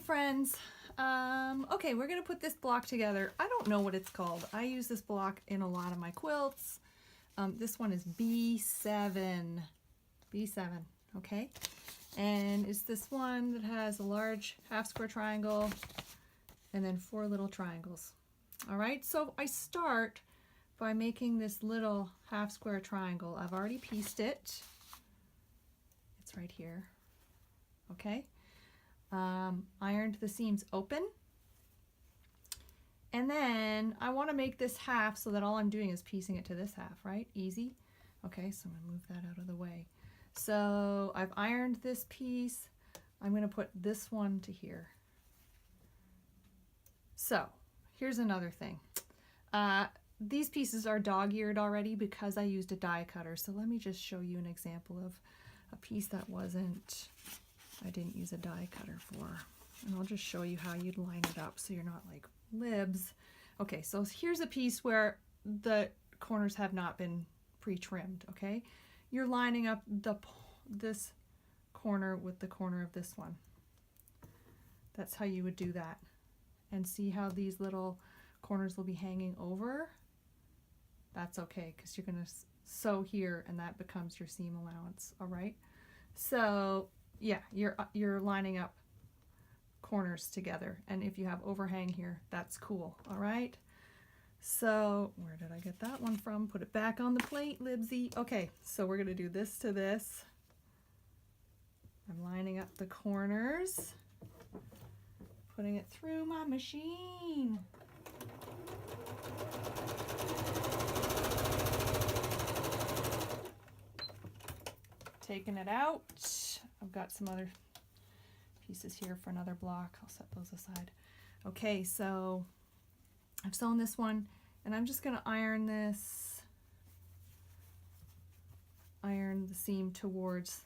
friends. Okay, we're gonna put this block together. I don't know what it's called. I use this block in a lot of my quilts. This one is B7. B7, okay? And it's this one that has a large half square triangle and then 4 little triangles. All right, so I start by making this little half square triangle. I've already pieced it. It's right here, okay? Ironed the seams open. And then I want to make this half so that all I'm doing is piecing it to this half, right? Easy. Okay, so I'm going to move that out of the way. So I've ironed this piece. I'm going to put this one to here. So here's another thing. These pieces are dog-eared already because I used a die cutter. So let me just show you an example of a piece that I didn't use a die cutter for. And I'll just show you how you'd line it up so you're not like libs. Okay, so here's a piece where the corners have not been pre-trimmed, okay? You're lining up this corner with the corner of this one. That's how you would do that. And see how these little corners will be hanging over? That's okay, because you're going to sew here and that becomes your seam allowance, all right? So yeah, you're lining up corners together, and if you have overhang here, that's cool. All right, so where did I get that one from? Put it back on the plate, Libsy. Okay, so we're gonna do this to this. I'm lining up the corners, putting it through my machine. Taking it out. I've got some other pieces here for another block. I'll set those aside. Okay, so I've sewn this one and I'm just going to iron the seam towards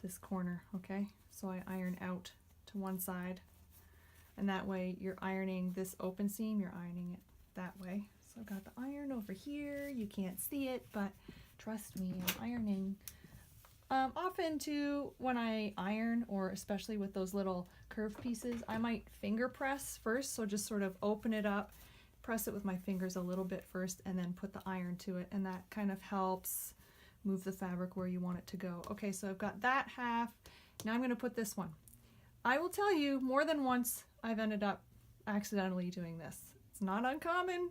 this corner, okay? So I iron out to one side, and that way you're ironing this open seam, you're ironing it that way. So I've got the iron over here. You can't see it, but trust me, I'm ironing. Often too, when I iron, or especially with those little curved pieces, I might finger press first. So just sort of open it up, press it with my fingers a little bit first, and then put the iron to it. And that kind of helps move the fabric where you want it to go. Okay, so I've got that half. Now I'm going to put this one. I will tell you, more than once I've ended up accidentally doing this. It's not uncommon.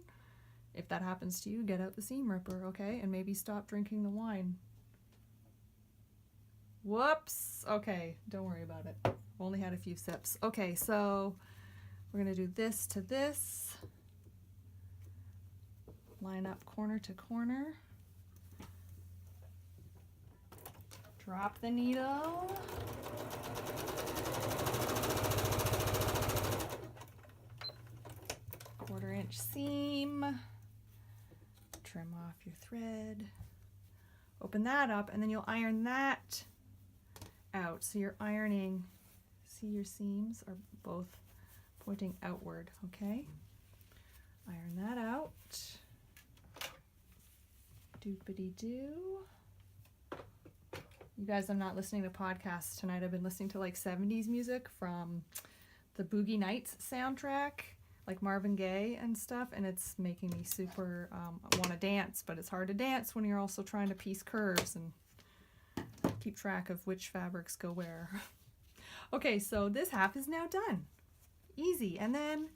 If that happens to you, get out the seam ripper, okay? And maybe stop drinking the wine. Whoops. Okay, don't worry about it. I've only had a few sips. Okay, so we're going to do this to this. Line up corner to corner. Drop the needle. Quarter-inch seam. Trim off your thread. Open that up, and then you'll iron that out. So you're ironing, see your seams are both pointing outward, okay? Iron that out. Doopity-doo. You guys, I'm not listening to podcasts tonight. I've been listening to like 70s music from the Boogie Nights soundtrack, like Marvin Gaye and stuff, and it's making me super want to dance, but it's hard to dance when you're also trying to piece curves and keep track of which fabrics go where. Okay, so this half is now done. Easy. And then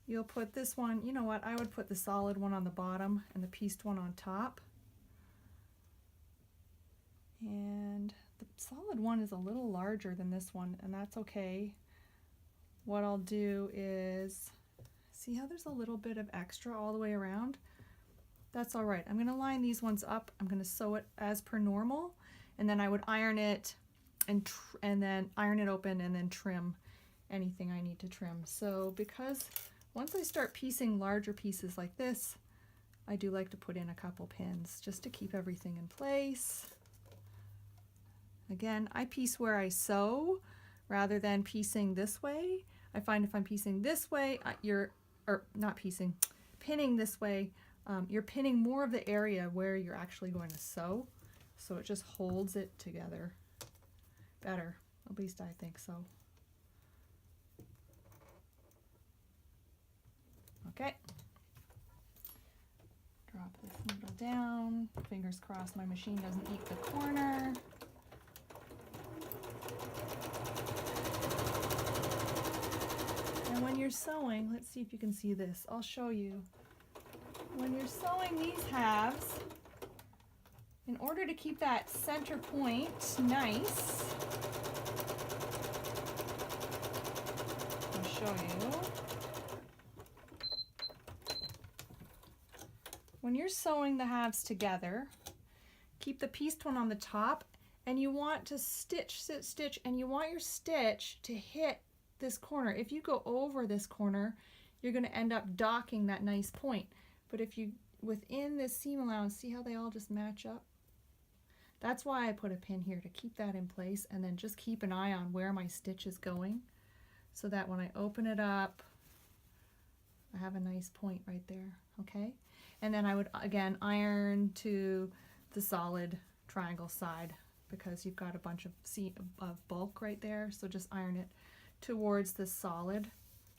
you'll put this one, you know what, I would put the solid one on the bottom and the pieced one on top. And the solid one is a little larger than this one, and that's okay. What I'll do is, see how there's a little bit of extra all the way around? That's all right. I'm going to line these ones up. I'm going to sew it as per normal, and then I would iron it and then iron it open and then trim anything I need to trim. So because once I start piecing larger pieces like this, I do like to put in a couple pins just to keep everything in place. Again, I piece where I sew rather than piecing this way. I find if I'm piecing this way, pinning this way, you're pinning more of the area where you're actually going to sew. So it just holds it together better. At least I think so. Okay. Drop this needle down. Fingers crossed my machine doesn't eat the corner. And when you're sewing, let's see if you can see this. I'll show you. When you're sewing these halves, in order to keep that center point nice, I'll show you. When you're sewing the halves together, keep the pieced one on the top, and you want to stitch, stitch, and you want your stitch to hit this corner. If you go over this corner, you're going to end up docking that nice point. But if you, within this seam allowance, see how they all just match up? That's why I put a pin here, to keep that in place, and then just keep an eye on where my stitch is going, so that when I open it up, I have a nice point right there, okay? And then I would, again, iron to the solid triangle side, because you've got a bunch of bulk right there, so just iron it towards the solid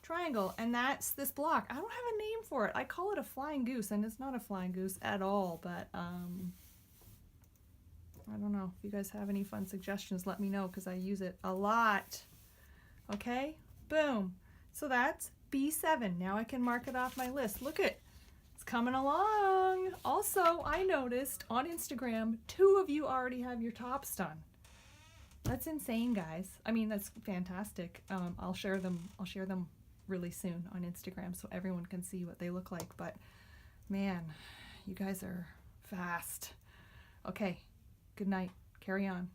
triangle. And that's this block. I don't have a name for it. I call it a flying goose, and it's not a flying goose at all, but I don't know. If you guys have any fun suggestions, let me know, because I use it a lot. Okay, boom. So that's B7. Now I can mark it off my list. Look it. It's coming along. Also, I noticed on Instagram, 2 of you already have your tops done. That's insane, guys. I mean, that's fantastic. I'll share them really soon on Instagram so everyone can see what they look like. But man, you guys are fast. Okay, good night. Carry on.